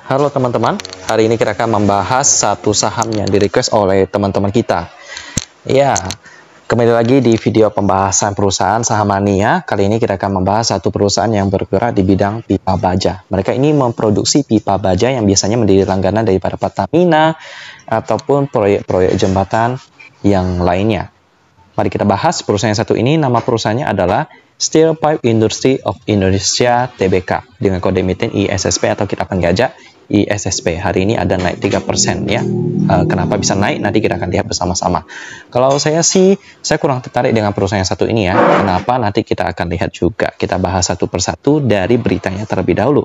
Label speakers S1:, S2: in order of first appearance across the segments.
S1: Halo teman-teman, hari ini kita akan membahas satu saham yang di-request oleh teman-teman kita. Ya, kembali lagi di video pembahasan perusahaan saham mania. Kali ini kita akan membahas satu perusahaan yang bergerak di bidang pipa baja. Mereka ini memproduksi pipa baja yang biasanya menjadi langganan daripada Pertamina ataupun proyek-proyek jembatan yang lainnya. Mari kita bahas perusahaan yang satu ini. Nama perusahaannya adalah Steel Pipe Industry of Indonesia Tbk dengan kode emiten ISSP atau kita panggil aja ISSP. Hari ini ada naik 3% ya. Kenapa bisa naik? Nanti kita akan lihat bersama-sama. Kalau saya sih, saya kurang tertarik dengan perusahaan yang satu ini ya. Kenapa? Nanti kita akan lihat juga. Kita bahas satu persatu dari beritanya terlebih dahulu.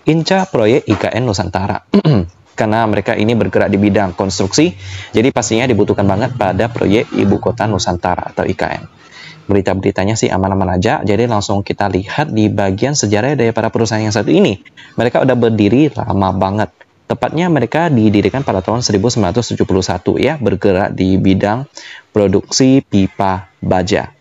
S1: Inca proyek IKN Nusantara. Karena mereka ini bergerak di bidang konstruksi, jadi pastinya dibutuhkan banget pada proyek Ibu Kota Nusantara atau IKN. Berita-beritanya sih aman-aman aja, jadi langsung kita lihat di bagian sejarah daripada perusahaan yang satu ini. Mereka udah berdiri lama banget. Tepatnya mereka didirikan pada tahun 1971 ya, bergerak di bidang produksi pipa baja.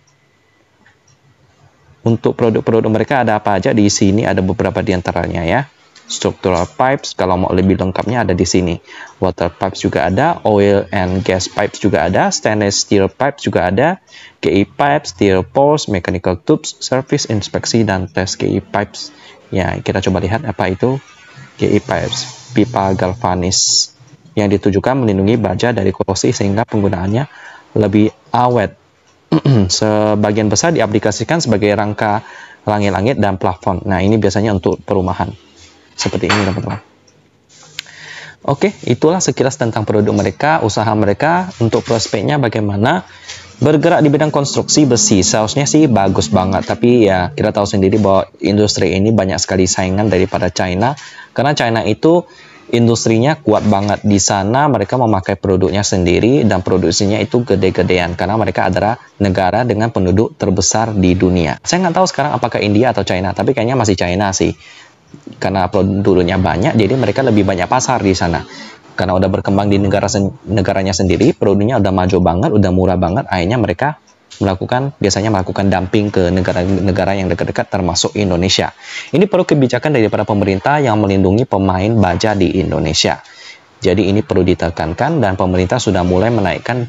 S1: Untuk produk-produk mereka ada apa aja di sini, ada beberapa di antaranya ya. Structural pipes, kalau mau lebih lengkapnya ada di sini. Water pipes juga ada, oil and gas pipes juga ada, stainless steel pipes juga ada, GI pipes, steel poles, mechanical tubes, service, inspeksi, dan tes GI pipes. Ya, kita coba lihat apa itu GI pipes, pipa galvanis yang ditujukan melindungi baja dari korosi sehingga penggunaannya lebih awet. Sebagian besar diaplikasikan sebagai rangka langit-langit dan plafon. Nah, ini biasanya untuk perumahan. Seperti ini teman-teman. Oke, itulah sekilas tentang produk mereka, usaha mereka. Untuk prospeknya bagaimana? Bergerak di bidang konstruksi besi, seharusnya sih bagus banget. Tapi ya kita tahu sendiri bahwa industri ini banyak sekali saingan daripada China. Karena China itu industrinya kuat banget. Di sana mereka memakai produknya sendiri dan produksinya itu gede-gedean. Karena mereka adalah negara dengan penduduk terbesar di dunia. Saya nggak tahu sekarang apakah India atau China, tapi kayaknya masih China sih. Karena penduduknya banyak, jadi mereka lebih banyak pasar di sana. Karena udah berkembang di negaranya sendiri, produknya udah maju banget, udah murah banget. Akhirnya mereka biasanya melakukan dumping ke negara-negara yang dekat-dekat, termasuk Indonesia. Ini perlu kebijakan daripada pemerintah yang melindungi pemain baja di Indonesia. Jadi ini perlu ditekankan dan pemerintah sudah mulai menaikkan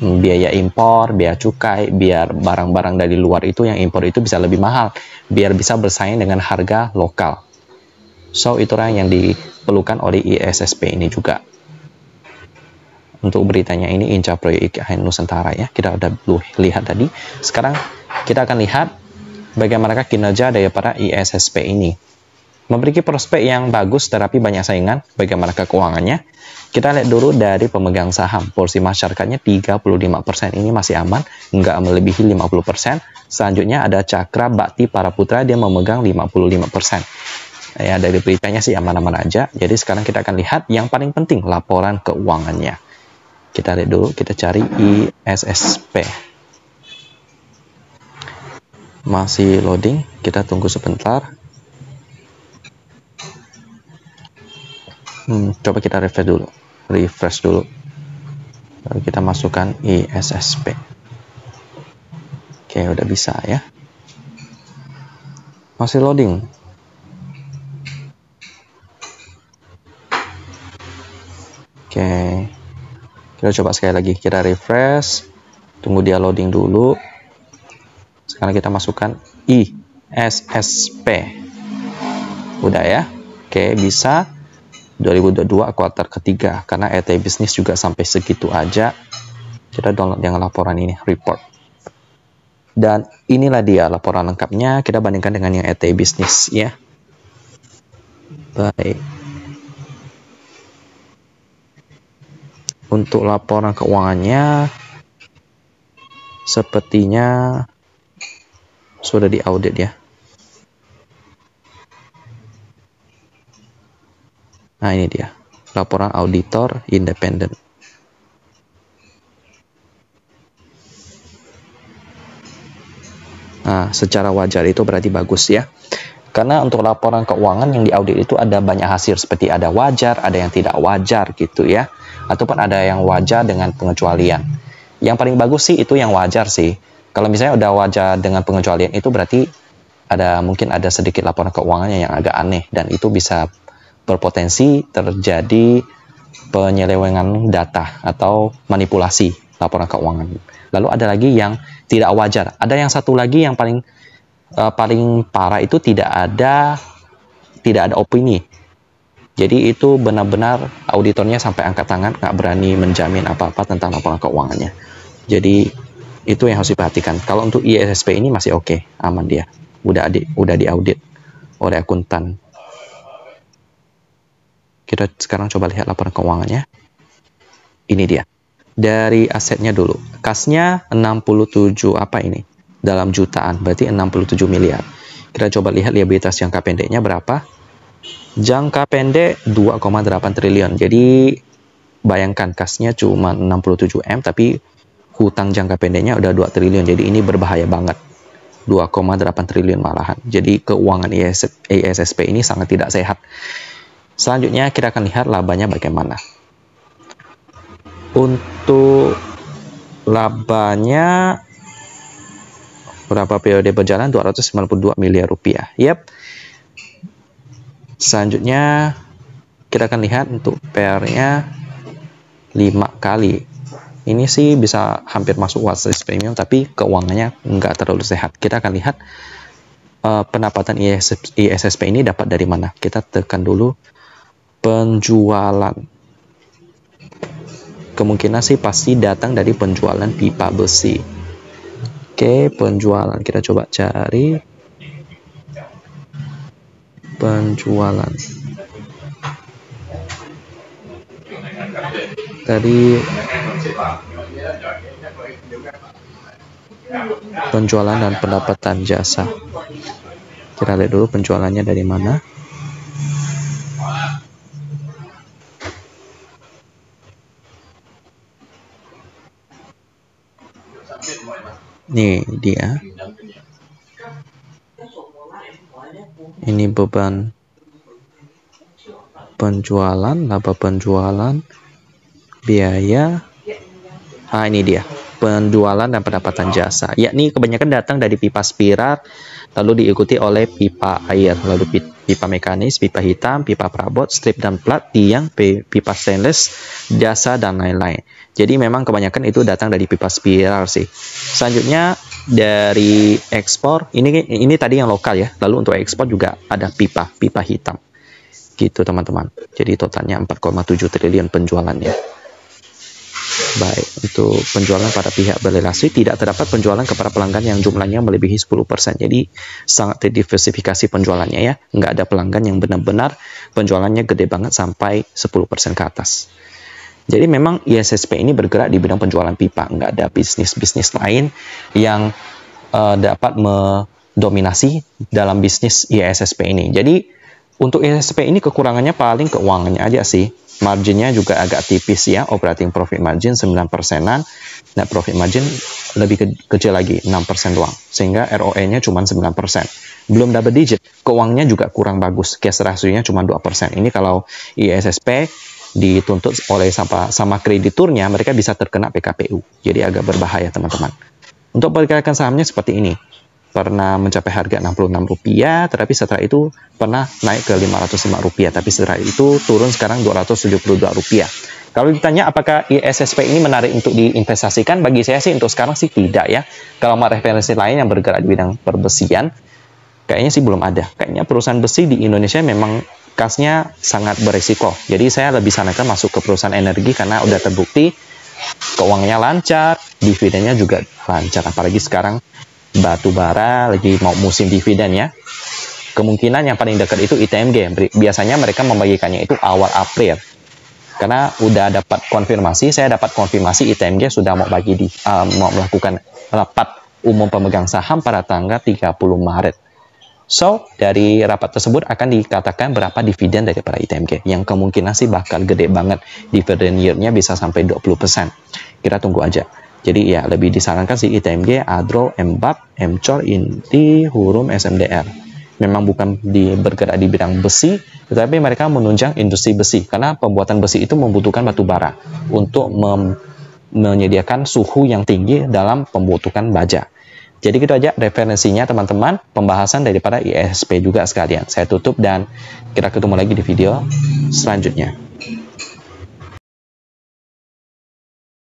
S1: biaya impor, biaya cukai, biar barang-barang dari luar itu yang impor itu bisa lebih mahal, biar bisa bersaing dengan harga lokal. So, itulah yang diperlukan oleh ISSP ini juga. Untuk beritanya ini Inca Proyek IKN Nusantara ya, kita udah lihat tadi. Sekarang kita akan lihat bagaimana kinerja daripada ISSP ini. Memiliki prospek yang bagus tetapi banyak saingan. Bagaimana keuangannya? Kita lihat dulu dari pemegang saham. Porsi masyarakatnya 35%, ini masih aman, nggak melebihi 50%. Selanjutnya ada Cakra Bakti Para Putra, dia memegang 55%. Ya, dari beritanya sih aman-aman aja. Jadi sekarang kita akan lihat yang paling penting, laporan keuangannya. Kita lihat dulu, kita cari ISSP. Masih loading, kita tunggu sebentar. Coba kita refresh dulu. Lalu kita masukkan ISSP. Oke, udah bisa ya. Masih loading. Oke, kita coba sekali lagi, kita refresh, tunggu dia loading dulu. Sekarang kita masukkan ISSP. Udah ya. Oke, bisa. 2022 kuartal ketiga, karena ET bisnis juga sampai segitu aja. Kita download yang laporan ini, report. Dan inilah dia laporan lengkapnya, kita bandingkan dengan yang ET bisnis ya. Baik. Untuk laporan keuangannya sepertinya sudah diaudit ya. Nah, ini dia, laporan auditor independen. Nah, secara wajar itu berarti bagus ya. Karena untuk laporan keuangan yang diaudit itu ada banyak hasil, seperti ada wajar, ada yang tidak wajar gitu ya. Ataupun ada yang wajar dengan pengecualian. Yang paling bagus sih itu yang wajar sih. Kalau misalnya udah wajar dengan pengecualian itu berarti mungkin ada sedikit laporan keuangannya yang agak aneh, dan itu bisa berpotensi terjadi penyelewengan data atau manipulasi laporan keuangan. Lalu ada lagi yang tidak wajar. Ada yang satu lagi yang paling parah itu tidak ada opini. Jadi itu benar-benar auditornya sampai angkat tangan, nggak berani menjamin apa-apa tentang laporan keuangannya. Jadi itu yang harus diperhatikan. Kalau untuk ISSP ini masih oke, aman dia. Udah diaudit oleh akuntan. Kita sekarang coba lihat laporan keuangannya. Ini dia. Dari asetnya dulu. Kasnya 67 apa ini? Dalam jutaan, berarti 67 miliar. Kita coba lihat liabilitas jangka pendeknya berapa. Jangka pendek 2,8 triliun. Jadi bayangkan kasnya cuma 67 M, tapi hutang jangka pendeknya udah 2 triliun. Jadi ini berbahaya banget. 2,8 triliun malahan. Jadi keuangan ISSP ini sangat tidak sehat. Selanjutnya kita akan lihat labanya bagaimana. Untuk labanya berapa periode berjalan? 292 miliar rupiah. Yap. Selanjutnya kita akan lihat untuk PR-nya 5 kali. Ini sih bisa hampir masuk watchlist premium, tapi keuangannya nggak terlalu sehat. Kita akan lihat pendapatan ISSP ini dapat dari mana. Kita tekan dulu penjualan. Kemungkinan sih pasti datang dari penjualan pipa besi. Oke, penjualan. Kita coba cari penjualan. Tadi penjualan dan pendapatan jasa. Kita lihat dulu penjualannya dari mana. Nih dia. Ini beban penjualan, laba penjualan, biaya. Ini dia. Penjualan dan pendapatan jasa. Yakni kebanyakan datang dari pipa spiral, lalu diikuti oleh pipa air, lalu pipa mekanis, pipa hitam, pipa perabot, strip dan plat, tiang, pipa stainless, jasa, dan lain-lain. Jadi memang kebanyakan itu datang dari pipa spiral sih. Selanjutnya dari ekspor, ini tadi yang lokal ya. Lalu untuk ekspor juga ada pipa hitam. Gitu teman-teman. Jadi totalnya 4,7 triliun penjualannya. Baik, untuk penjualan pada pihak berrelasi tidak terdapat penjualan kepada pelanggan yang jumlahnya melebihi 10%. Jadi sangat terdiversifikasi penjualannya ya. Nggak ada pelanggan yang benar-benar penjualannya gede banget sampai 10% ke atas. Jadi memang ISSP ini bergerak di bidang penjualan pipa. Nggak ada bisnis-bisnis lain yang dapat mendominasi dalam bisnis ISSP ini. Jadi untuk ISSP ini kekurangannya paling keuangannya aja sih. Marginnya juga agak tipis ya, operating profit margin 9%-an, net profit margin lebih kecil lagi, 6% doang. Sehingga ROE-nya cuma 9%. Belum double digit, keuangannya juga kurang bagus, cash ratio-nya cuma 2%. Ini kalau ISSP dituntut oleh sama krediturnya, mereka bisa terkena PKPU. Jadi agak berbahaya teman-teman. Untuk pergerakan sahamnya seperti ini. Pernah mencapai harga Rp66, tetapi setelah itu pernah naik ke Rp505, tapi setelah itu turun sekarang Rp272. Kalau ditanya apakah ISSP ini menarik untuk diinvestasikan, bagi saya sih untuk sekarang sih tidak ya. Kalau mau referensi lain yang bergerak di bidang perbesian, kayaknya sih belum ada. Kayaknya perusahaan besi di Indonesia memang kasnya sangat berisiko. Jadi saya lebih sarankan masuk ke perusahaan energi karena udah terbukti keuangannya lancar, dividennya juga lancar. Apalagi sekarang batu bara lagi mau musim dividen ya. Kemungkinan yang paling dekat itu ITMG. Biasanya mereka membagikannya itu awal April. Karena udah dapat konfirmasi, saya dapat konfirmasi ITMG sudah mau mau melakukan rapat umum pemegang saham pada tanggal 30 Maret. So, dari rapat tersebut akan dikatakan berapa dividen daripada ITMG. Yang kemungkinan sih bakal gede banget. Dividen yield-nya bisa sampai 20%. Kita tunggu aja. Jadi ya lebih disarankan sih ITMG, Adro, MBAP, MCOR, Inti, Hurum, SMDR. Memang bukan bergerak di bidang besi, tetapi mereka menunjang industri besi. Karena pembuatan besi itu membutuhkan batu bara untuk menyediakan suhu yang tinggi dalam pembutuhan baja. Jadi gitu aja referensinya teman-teman, pembahasan daripada ISP juga sekalian. Saya tutup dan kita ketemu lagi di video selanjutnya.